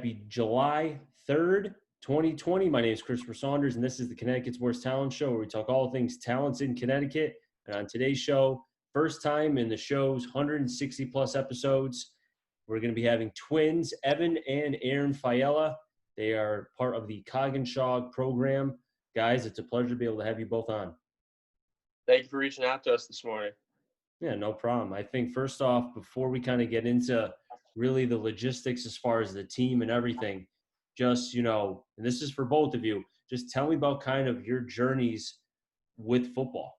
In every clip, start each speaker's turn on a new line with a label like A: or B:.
A: happy July 3rd, 2020. My name is Christopher Saunders, and this is the Connecticut's Worst Talent Show, where we talk all things talents in Connecticut. And on today's show, first time in the show's 160-plus episodes, we're going to be having twins, Evan and Aaron Faiella. They are part of the Coginchaug program. Guys, it's a pleasure to be able to have you both on.
B: Thank you for reaching out to us this morning.
A: Yeah, no problem. I think first off, before we kind of get into really the logistics as far as the team and everything, just, and this is for both of you, just tell me about kind of your journeys with football.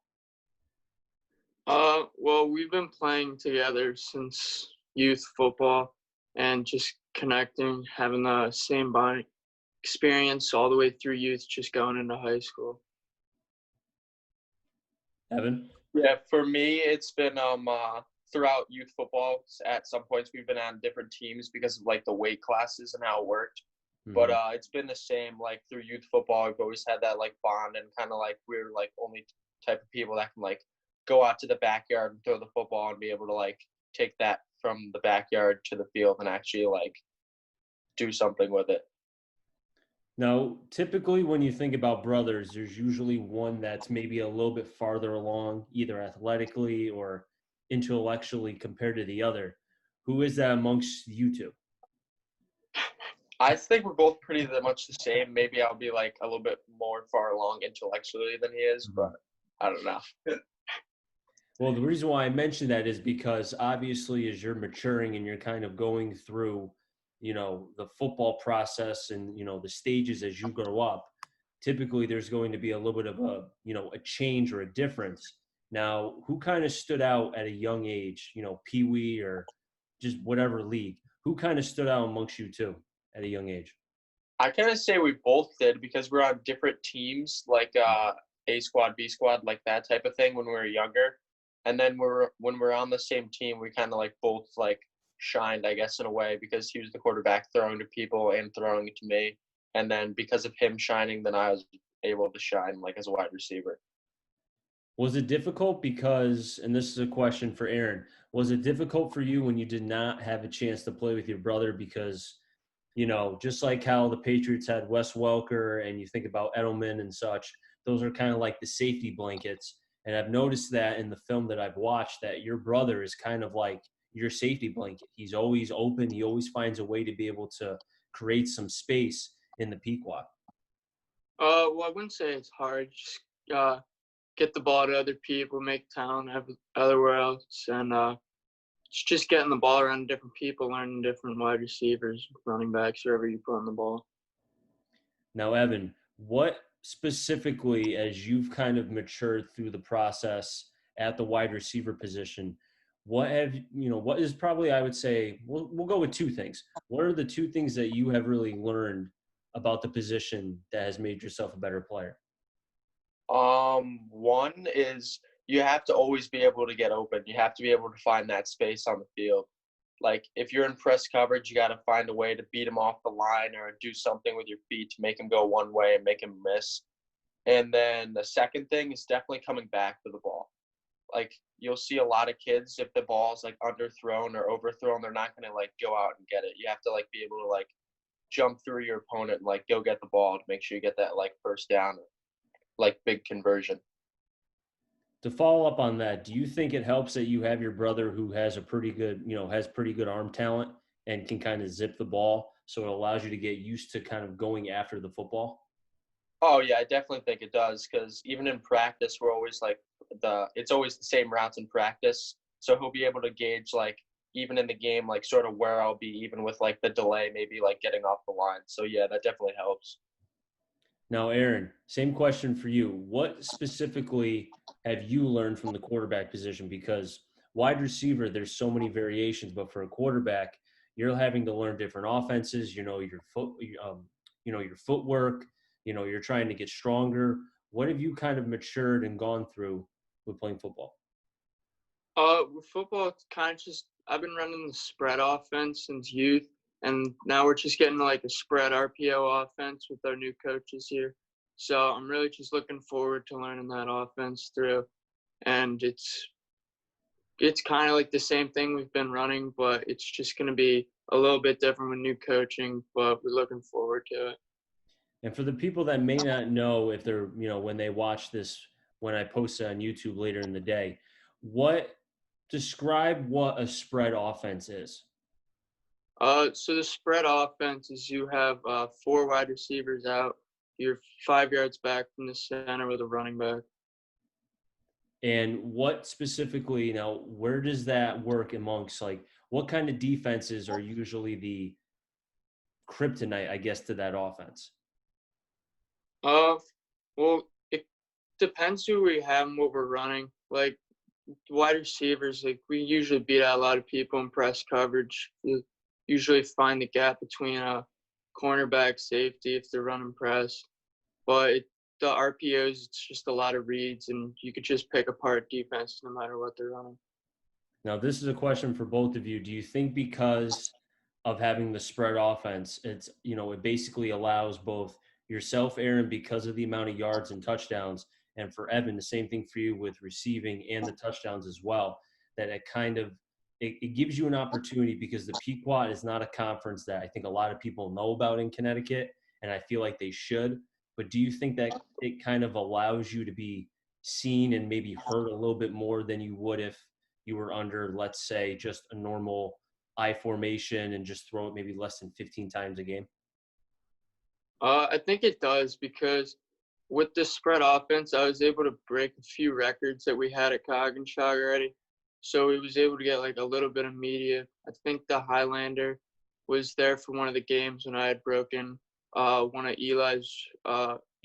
C: Well, we've been playing together since youth football and just connecting, having the same bond experience all the way through youth, just going into high school.
A: Evan?
B: Yeah, for me, it's been throughout youth football. At some points, we've been on different teams because of like the weight classes and how it worked. Mm-hmm. But it's been the same like through youth football. We've always had that like bond, and kind of like we're like only type of people that can like go out to the backyard and throw the football and be able to like take that from the backyard to the field and actually like do something with it.
A: Now, typically when you think about brothers, there's usually one that's maybe a little bit farther along, either athletically or intellectually compared to the other. Who is that amongst you two?
B: I think we're both pretty much the same. Maybe I'll be like a little bit more far along intellectually than he is, but I don't know.
A: Well, the reason why I mention that is because obviously as you're maturing and you're kind of going through, the football process and, the stages as you grow up, typically there's going to be a little bit of a change or a difference. Now, who kind of stood out at a young age, Pee-wee or just whatever league? Who kind of stood out amongst you two at a young age?
B: I kind of say we both did because we're on different teams, like A squad, B squad, like that type of thing when we were younger. And then when we're on the same team, we kind of like both like shined, I guess, in a way, because he was the quarterback throwing to people and throwing it to me. And then because of him shining, then I was able to shine like as a wide receiver.
A: Was it difficult because, and this is a question for Aaron, was it difficult for you when you did not have a chance to play with your brother because, just like how the Patriots had Wes Welker and you think about Edelman and such, those are kind of like the safety blankets. And I've noticed that in the film that I've watched that your brother is kind of like your safety blanket. He's always open. He always finds a way to be able to create some space in the Pequot.
C: Well, I wouldn't say it's hard. Just get the ball to other people, make town everywhere else, and it's just getting the ball around different people, learning different wide receivers, running backs, wherever you put on the ball.
A: Now, Evan, what specifically, as you've kind of matured through the process at the wide receiver position, what is probably, I would say, we'll go with two things. What are the two things that you have really learned about the position that has made yourself a better player?
B: One is you have to always be able to get open. You have to be able to find that space on the field. Like if you're in press coverage, you got to find a way to beat him off the line or do something with your feet to make him go one way and make him miss. And then the second thing is definitely coming back to the ball. Like you'll see a lot of kids, if the ball's like underthrown or overthrown, they're not going to like go out and get it. You have to like be able to like jump through your opponent and like go get the ball to make sure you get that like first down, like big conversion.
A: To follow up on that, do you think it helps that you have your brother who has a pretty good, has pretty good arm talent and can kind of zip the ball, so it allows you to get used to kind of going after the football?
B: Oh yeah, I definitely think it does, because even in practice, we're always like it's always the same routes in practice. So he'll be able to gauge like even in the game, like sort of where I'll be, even with like the delay, maybe like getting off the line. So yeah, that definitely helps.
A: Now, Aaron, same question for you. What specifically have you learned from the quarterback position? Because wide receiver, there's so many variations, but for a quarterback, you're having to learn different offenses. Your footwork. You're trying to get stronger. What have you kind of matured and gone through with playing football?
C: With football, it's kind of just I've been running the spread offense since youth. And now we're just getting like a spread RPO offense with our new coaches here. So I'm really just looking forward to learning that offense through. And it's kind of like the same thing we've been running, but it's just going to be a little bit different with new coaching, but we're looking forward to it.
A: And for the people that may not know, if they're, when they watch this, when I post it on YouTube later in the day, describe what a spread offense is.
C: So the spread offense is you have 4 wide receivers out. You're 5 yards back from the center with a running back.
A: And what specifically, now, where does that work amongst, like, what kind of defenses are usually the kryptonite, I guess, to that offense?
C: Well, it depends who we have and what we're running. Like wide receivers, like we usually beat out a lot of people in press coverage. You usually find the gap between a cornerback, safety if they're running press. But the RPOs, it's just a lot of reads, and you could just pick apart defense no matter what they're running.
A: Now, this is a question for both of you. Do you think because of having the spread offense, it basically allows both yourself, Aaron, because of the amount of yards and touchdowns, and for Evan, the same thing for you with receiving and the touchdowns as well, that it gives you an opportunity, because the Pequot is not a conference that I think a lot of people know about in Connecticut, and I feel like they should. But do you think that it kind of allows you to be seen and maybe heard a little bit more than you would if you were under, let's say, just a normal I formation and just throw it maybe less than 15 times a game?
C: I think it does, because with the spread offense, I was able to break a few records that we had at Coginchaug already. So we was able to get like a little bit of media. I think the Highlander was there for one of the games when I had broken one of Eli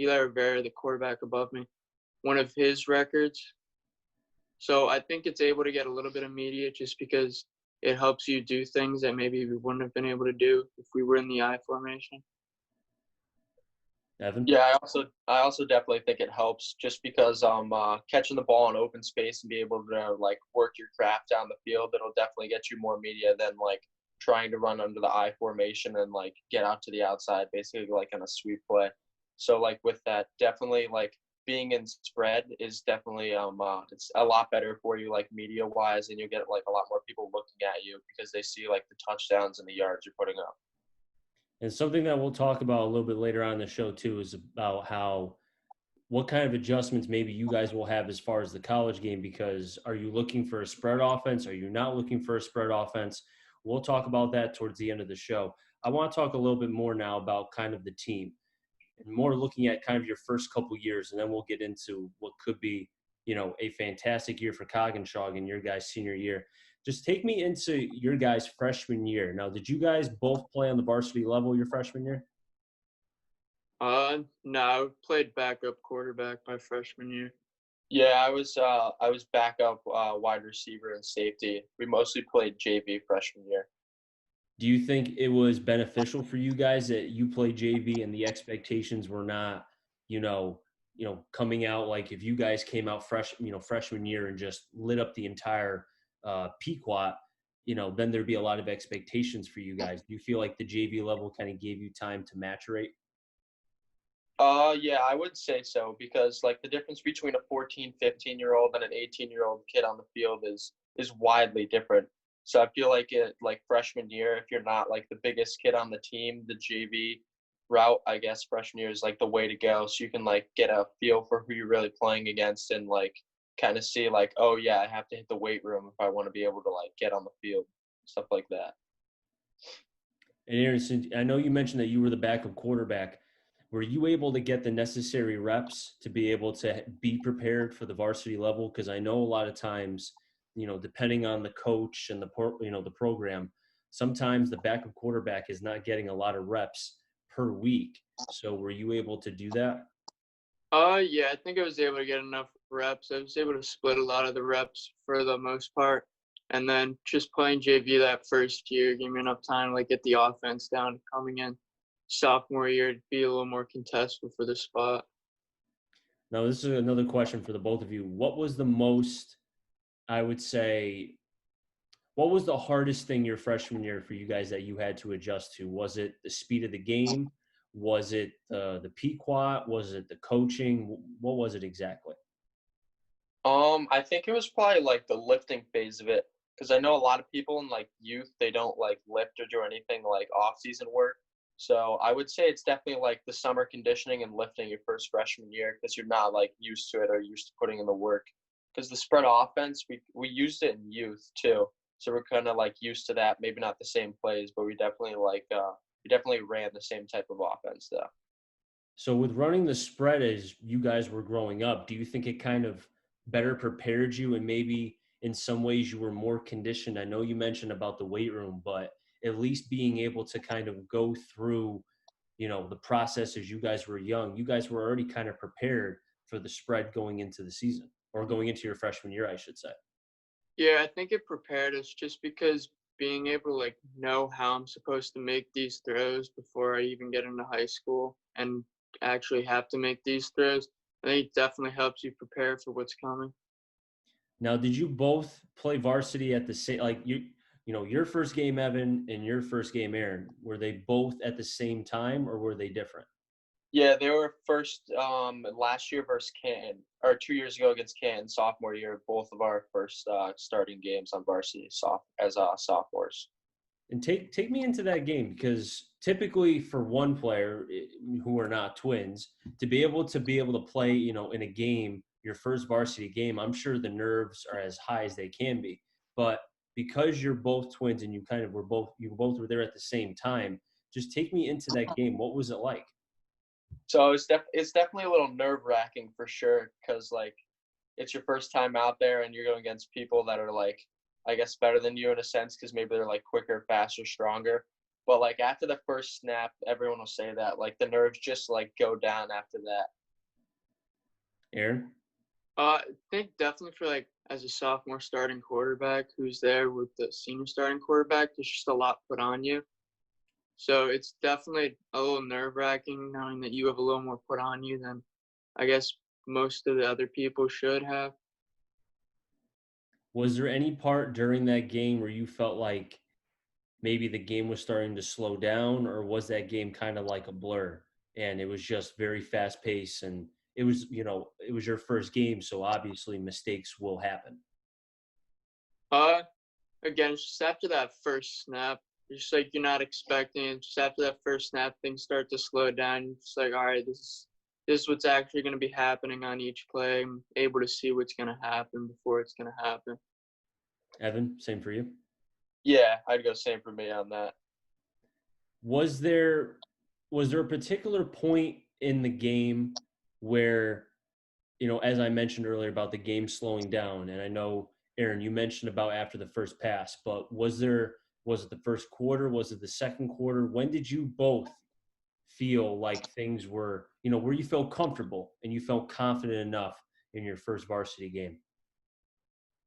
C: Rivera, the quarterback above me, one of his records. So I think it's able to get a little bit of media just because it helps you do things that maybe we wouldn't have been able to do if we were in the I formation.
A: Evan?
B: Yeah, I also definitely think it helps just because catching the ball in open space and be able to like work your craft down the field, it'll definitely get you more media than like trying to run under the I formation and like get out to the outside, basically like in a sweep play. So like with that, definitely like being in spread is definitely it's a lot better for you like media wise, and you'll get like a lot more people looking at you because they see like the touchdowns and the yards you're putting up.
A: And something that we'll talk about a little bit later on in the show too is about what kind of adjustments maybe you guys will have as far as the college game, because are you looking for a spread offense? Are you not looking for a spread offense? We'll talk about that towards the end of the show. I want to talk a little bit more now about kind of the team and more looking at kind of your first couple years, and then we'll get into what could be, a fantastic year for Coginchaug in your guys' senior year. Just take me into your guys' freshman year. Now, did you guys both play on the varsity level your freshman year?
C: No, I played backup quarterback my freshman year.
B: Yeah, I was backup wide receiver and safety. We mostly played JV freshman year.
A: Do you think it was beneficial for you guys that you play JV and the expectations were not, coming out like if you guys came out freshman year and just lit up the entire Pequot, then there'd be a lot of expectations for you guys. Do you feel like the JV level kind of gave you time to maturate?
B: Yeah, I would say so because like the difference between a 14, 15-year-old and an 18-year-old kid on the field is widely different. So I feel like like freshman year, if you're not like the biggest kid on the team, the JV route, I guess freshman year is like the way to go. So you can like get a feel for who you're really playing against and like kind of see like, oh yeah, I have to hit the weight room if I want to be able to like get on the field, stuff like that.
A: And Aaron, I know you mentioned that you were the backup quarterback. Were you able to get the necessary reps to be able to be prepared for the varsity level? Because I know a lot of times, depending on the coach and the program, sometimes the backup quarterback is not getting a lot of reps per week. So were you able to do that?
C: Yeah, I think I was able to get enough reps. I was able to split a lot of the reps for the most part. And then just playing JV that first year gave me enough time to like get the offense down coming in sophomore year to be a little more contestable for the spot.
A: Now, this is another question for the both of you. What was the most, I would say, what was the hardest thing your freshman year for you guys that you had to adjust to? Was it the speed of the game? Was it the Pequot? Was it the coaching? What was it exactly?
B: I think it was probably like the lifting phase of it because I know a lot of people in like youth, they don't like lift or do anything like off-season work. So I would say it's definitely like the summer conditioning and lifting your first freshman year because you're not like used to it or used to putting in the work. Because the spread offense, we used it in youth too, so we're kind of like used to that. Maybe not the same plays, but we definitely ran the same type of offense though.
A: So with running the spread as you guys were growing up, do you think it kind of better prepared you and maybe in some ways you were more conditioned? I know you mentioned about the weight room, but at least being able to kind of go through, the process as you guys were young, you guys were already kind of prepared for the spread going into the season or going into your freshman year, I should say.
C: Yeah, I think it prepared us just because being able to like know how I'm supposed to make these throws before I even get into high school and actually have to make these throws, I think it definitely helps you prepare for what's coming.
A: Now, did you both play varsity at the same, like your first game, Evan, and your first game, Aaron, were they both at the same time or were they different?
B: Yeah, they were first last year versus Canton, or 2 years ago against Canton, sophomore year. Both of our first starting games on varsity as sophomores.
A: And take me into that game because typically for one player who are not twins to be able to play, in a game, your first varsity game, I'm sure the nerves are as high as they can be. But because you're both twins and you both were there at the same time, just take me into that game. What was it like?
B: So it's definitely a little nerve wracking for sure because like it's your first time out there and you're going against people that are like I guess better than you in a sense because maybe they're like quicker, faster, stronger. But like after the first snap, everyone will say that like the nerves just like go down after that.
A: Aaron?
C: I think definitely for like as a sophomore starting quarterback who's there with the senior starting quarterback, there's just a lot put on you. So it's definitely a little nerve wracking knowing that you have a little more put on you than I guess most of the other people should have.
A: Was there any part during that game where you felt like maybe the game was starting to slow down, or was that game kind of like a blur and it was just very fast paced and it was your first game, so obviously mistakes will happen.
C: Uh, Again, it's just after that first snap, it's just like you're not expecting it. Just after that first snap, things start to slow down. It's like, all right, this is what's actually going to be happening on each play. I'm able to see what's going to happen before it's going to happen.
A: Evan, same for you.
B: Yeah, I'd go same for me on that.
A: Was there was there a particular point in the game where, as I mentioned earlier about the game slowing down, and I know, Aaron, you mentioned about after the first pass, but was it the first quarter? Was it the second quarter? When did you both feel like things were, where you felt comfortable and you felt confident enough in your first varsity game?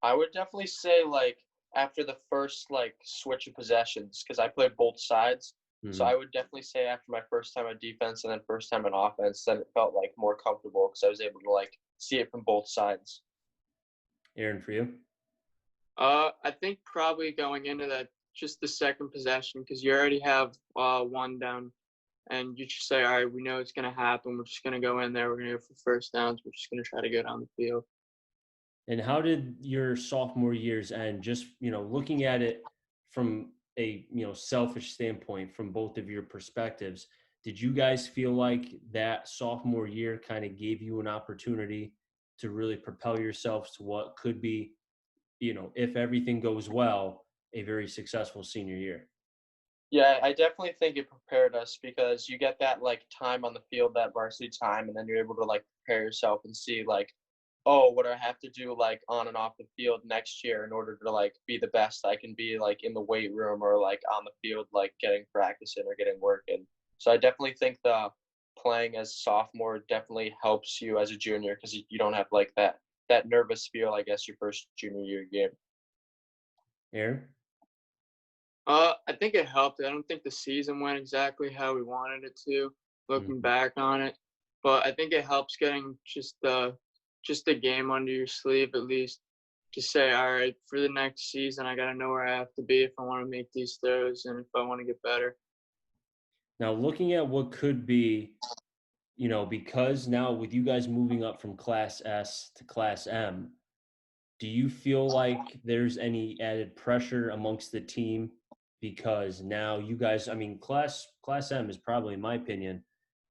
B: I would definitely say like after the first like switch of possessions because I played both sides. So
A: Hmm.
B: I would definitely say after my first time on defense and then first time on offense, then it felt like more comfortable because I was able to like see it from both sides.
A: Aaron, for you?
C: I think probably going into that just the second possession because you already have one down and you just say, all right, we know it's going to happen. We're just going to go in there. We're going to go for first downs. We're just going to try to go down the field.
A: And how did your sophomore years end? Just, looking at it from a, selfish standpoint from both of your perspectives, did you guys feel like that sophomore year kind of gave you an opportunity to really propel yourselves to what could be, if everything goes well, a very successful senior year?
B: Yeah, I definitely think it prepared us because you get that like time on the field, that varsity time, and then you're able to like prepare yourself and see like, oh, what do I have to do like on and off the field next year in order to like be the best I can be like in the weight room or like on the field like getting practice in or getting work in. So I definitely think the playing as sophomore definitely helps you as a junior because you don't have like that nervous feel I guess your first junior year game.
A: Aaron?
C: I think it helped. I don't think the season went exactly how we wanted it to, looking
A: Mhm.
C: back on it. But I think it helps getting just the game under your sleeve at least to say, all right, for the next season, I got to know where I have to be if I want to make these throws and if I want to get better.
A: Now, looking at what could be, because now with you guys moving up from Class S to Class M, do you feel like there's any added pressure amongst the team because now you guys, I mean, class M is probably, in my opinion,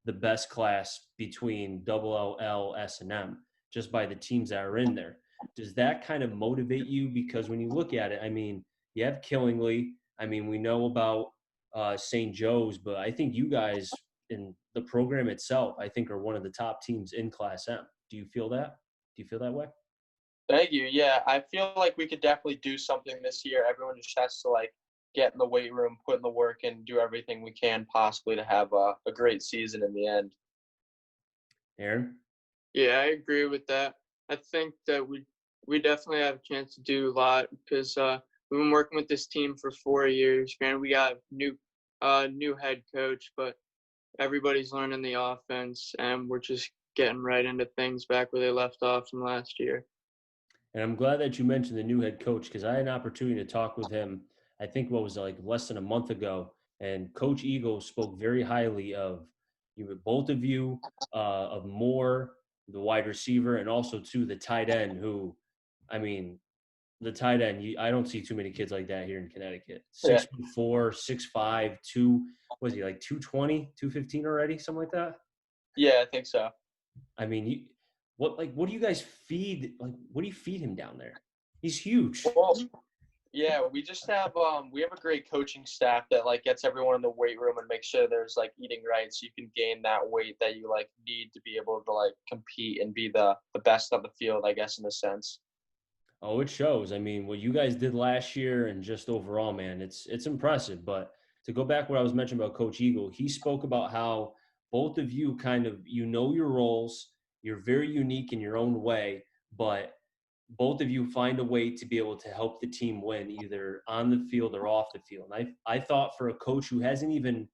A: the best class between double L, S, and M, just by the teams that are in there. Does that kind of motivate you? Because when you look at it, I mean, you have Killingly. I mean, we know about St. Joe's, but I think you guys in the program itself, I think, are one of the top teams in Class M. Do you feel that? Do you feel that way?
B: Thank you. Yeah, I feel like we could definitely do something this year. Everyone just has to like get in the weight room, put in the work, and do everything we can possibly to have a great season in the end.
A: Aaron?
C: Yeah, I agree with that. I think that we definitely have a chance to do a lot because we've been working with this team for 4 years. Granted, we got new head coach, but everybody's learning the offense, and we're just getting right into things back where they left off from last year.
A: And I'm glad that you mentioned the new head coach because I had an opportunity to talk with him, I think what was like less than a month ago. And Coach Eagle spoke very highly of you, both of you, of Moore, the wide receiver, and also too the tight end. Who, I mean, the tight end. I don't see too many kids like that here in Connecticut.
B: Yeah.
A: 6'4", 6'5", two. Was he like 220, 215 already? Something like that.
B: Yeah, I think so.
A: I mean, what do you guys feed? Like, what do you feed him down there? He's huge.
B: Well, yeah, we have a great coaching staff that like gets everyone in the weight room and makes sure there's like eating right so you can gain that weight that you like need to be able to like compete and be the best on the field, I guess, in a sense.
A: Oh, it shows. I mean, what you guys did last year and just overall, man, it's impressive. But to go back what I was mentioning about Coach Eagle, he spoke about how both of you kind of your roles. You're very unique in your own way, but both of you find a way to be able to help the team win, either on the field or off the field. And I thought for a coach who hasn't even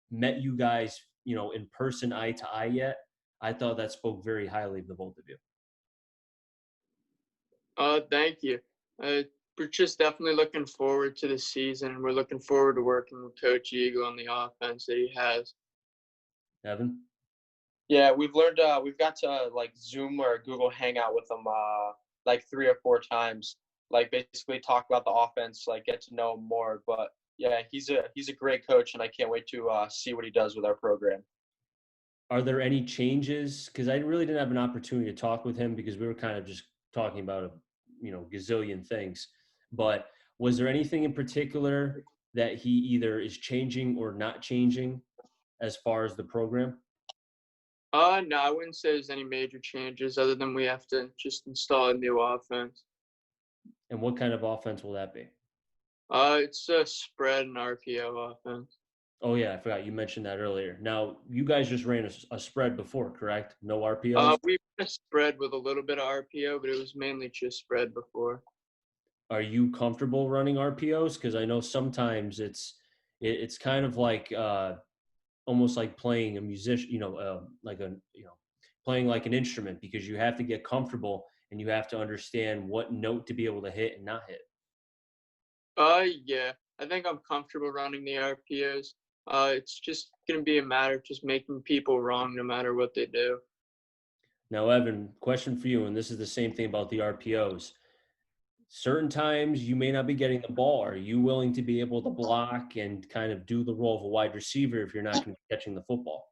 A: met you guys, in person, eye to eye yet, I thought that spoke very highly of the both of you.
C: Thank you. We're just definitely looking forward to the season, and we're looking forward to working with Coach Eagle on the offense that he has.
A: Evan?
B: Yeah, we've got to like Zoom or Google Hangout with him like 3 or 4 times, like basically talk about the offense, like get to know him more. But yeah, he's a great coach, and I can't wait to see what he does with our program.
A: Are there any changes? Because I really didn't have an opportunity to talk with him because we were kind of just talking about gazillion things. But was there anything in particular that he either is changing or not changing as far as the program?
C: No, I wouldn't say there's any major changes other than we have to just install a new offense.
A: And what kind of offense will that be?
C: It's a spread and RPO offense.
A: Oh yeah, I forgot you mentioned that earlier. Now you guys just ran a spread before, correct? No RPOs.
C: We ran a spread with a little bit of RPO, but it was mainly just spread before.
A: Are you comfortable running RPOs? Because I know sometimes it's kind of like almost like playing a musician, like playing like an instrument because you have to get comfortable and you have to understand what note to be able to hit and not hit.
C: Yeah, I think I'm comfortable running the RPOs. It's just gonna be a matter of just making people wrong no matter what they do.
A: Now, Evan, question for you, and this is the same thing about the RPOs. Certain times you may not be getting the ball. Are you willing to be able to block and kind of do the role of a wide receiver if you're not going to be catching the football?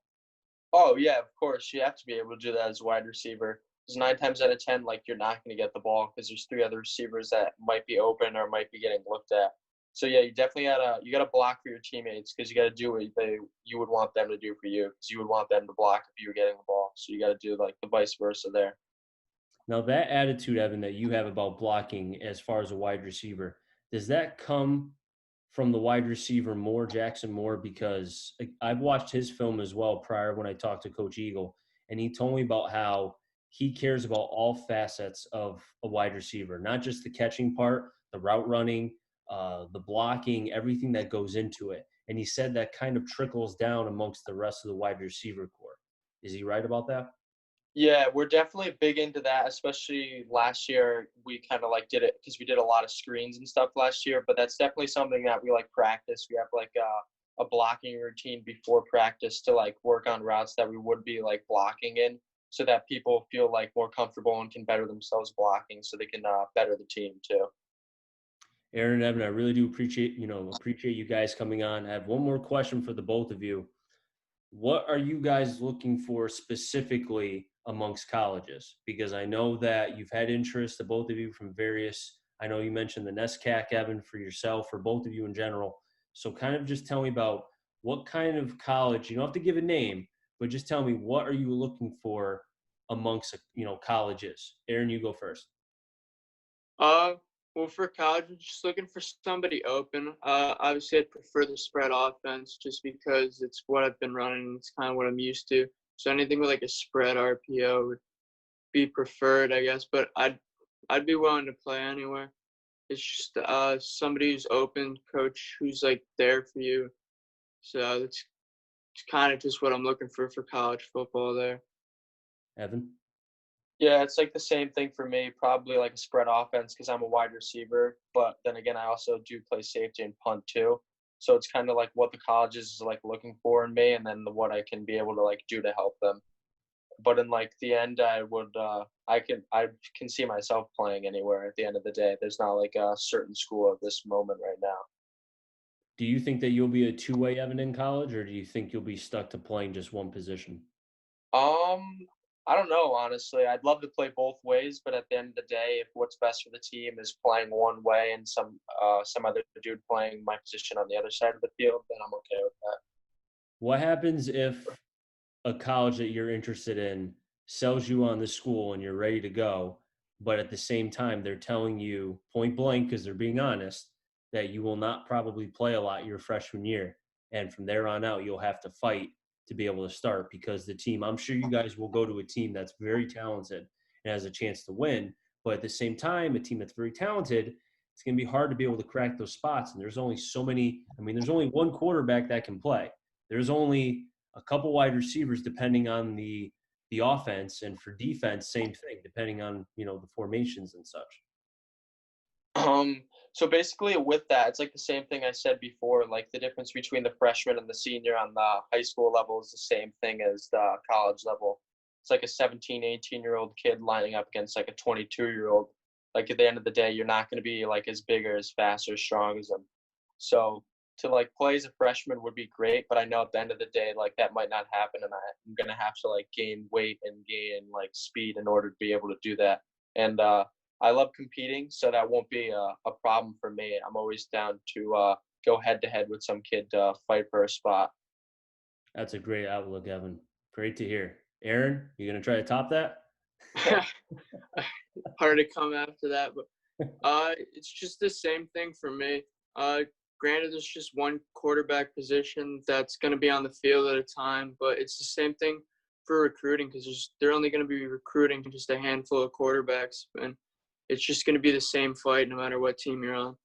B: Oh yeah, of course. You have to be able to do that as a wide receiver. Because 9 times out of 10, like you're not going to get the ball because there's 3 other receivers that might be open or might be getting looked at. So yeah, you definitely gotta block for your teammates because you got to do what you would want them to do for you because you would want them to block if you were getting the ball. So you got to do like the vice versa there.
A: Now, that attitude, Evan, that you have about blocking as far as a wide receiver, does that come from the wide receiver Moore, Jackson Moore? Because I've watched his film as well prior when I talked to Coach Eagle, and he told me about how he cares about all facets of a wide receiver, not just the catching part, the route running, the blocking, everything that goes into it. And he said that kind of trickles down amongst the rest of the wide receiver core. Is he right about that?
B: Yeah, we're definitely big into that, especially last year. We kind of like did it because we did a lot of screens and stuff last year, but that's definitely something that we like practice. We have like a blocking routine before practice to like work on routes that we would be like blocking in. so that people feel like more comfortable and can better themselves blocking, so they can better the team too.
A: Aaron and Evan, I really do appreciate you guys coming on. I have one more question for the both of you. What are you guys looking for specifically amongst colleges? Because I know that you've had interest, the both of you, from various. I know you mentioned the NESCAC, Evan, for yourself, for both of you in general. So kind of just tell me about what kind of college. You don't have to give a name, but just tell me what are you looking for amongst colleges. Aaron, you go first.
C: Uh, well, for college, I'm just looking for somebody open. Obviously, I'd prefer the spread offense just because it's what I've been running. It's kind of what I'm used to. So anything with like a spread RPO would be preferred, I guess. But I'd be willing to play anywhere. It's just somebody who's open, coach who's like there for you. So it's kind of just what I'm looking for college football there.
A: Evan.
B: Yeah, it's like the same thing for me, probably like a spread offense because I'm a wide receiver. But then again, I also do play safety and punt too. So it's kind of like what the colleges is like looking for in me, and then what I can be able to like do to help them. But in like the end, I can see myself playing anywhere at the end of the day. There's not like a certain school at this moment right now.
A: Do you think that you'll be a two-way Evan in college, or do you think you'll be stuck to playing just one position?
B: Um, I don't know, honestly. I'd love to play both ways, but at the end of the day, if what's best for the team is playing one way and some other dude playing my position on the other side of the field, then I'm okay with that.
A: What happens if a college that you're interested in sells you on the school and you're ready to go, but at the same time they're telling you point blank, because they're being honest, that you will not probably play a lot your freshman year, and from there on out you'll have to fight to be able to start, because the team, I'm sure you guys will go to a team that's very talented and has a chance to win, but at the same time a team that's very talented, it's going to be hard to be able to crack those spots, and there's only so many. I mean, there's only one quarterback that can play. There's only a couple wide receivers depending on the offense, and for defense same thing depending on the formations and such.
B: So basically with that, it's like the same thing I said before, like the difference between the freshman and the senior on the high school level is the same thing as the college level. It's like a 17, 18-year-old kid lining up against like a 22-year-old. Like at the end of the day, you're not going to be like as big or as fast or as strong as them. So to like play as a freshman would be great, but I know at the end of the day, like that might not happen, and I'm going to have to like gain weight and gain like speed in order to be able to do that. And I love competing, so that won't be a problem for me. I'm always down to go head to head with some kid to fight for a spot.
A: That's a great outlook, Evan. Great to hear. Aaron, you gonna try to top that?
C: Hard to come after that, but it's just the same thing for me. Granted, there's just one quarterback position that's going to be on the field at a time, but it's the same thing for recruiting because they're only going to be recruiting just a handful of quarterbacks, and it's just going to be the same fight no matter what team you're on.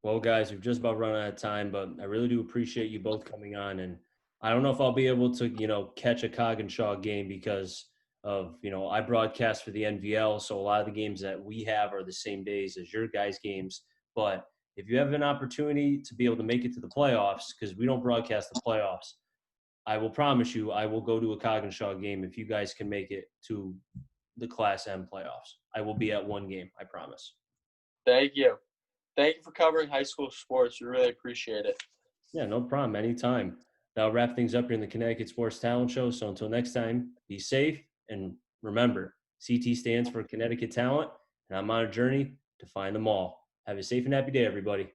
A: Well, guys, we've just about run out of time, but I really do appreciate you both coming on. And I don't know if I'll be able to, catch a Coginchaug game because of, I broadcast for the NVL. So a lot of the games that we have are the same days as your guys' games. But if you have an opportunity to be able to make it to the playoffs, because we don't broadcast the playoffs, I will promise you I will go to a Coginchaug game if you guys can make it to the Class M playoffs. I will be at one game, I promise.
B: Thank you. Thank you for covering high school sports. We really appreciate it.
A: Yeah, no problem. Anytime. That'll wrap things up here in the Connecticut Sports Talent Show. So until next time, be safe. And remember, CT stands for Connecticut Talent, and I'm on a journey to find them all. Have a safe and happy day, everybody.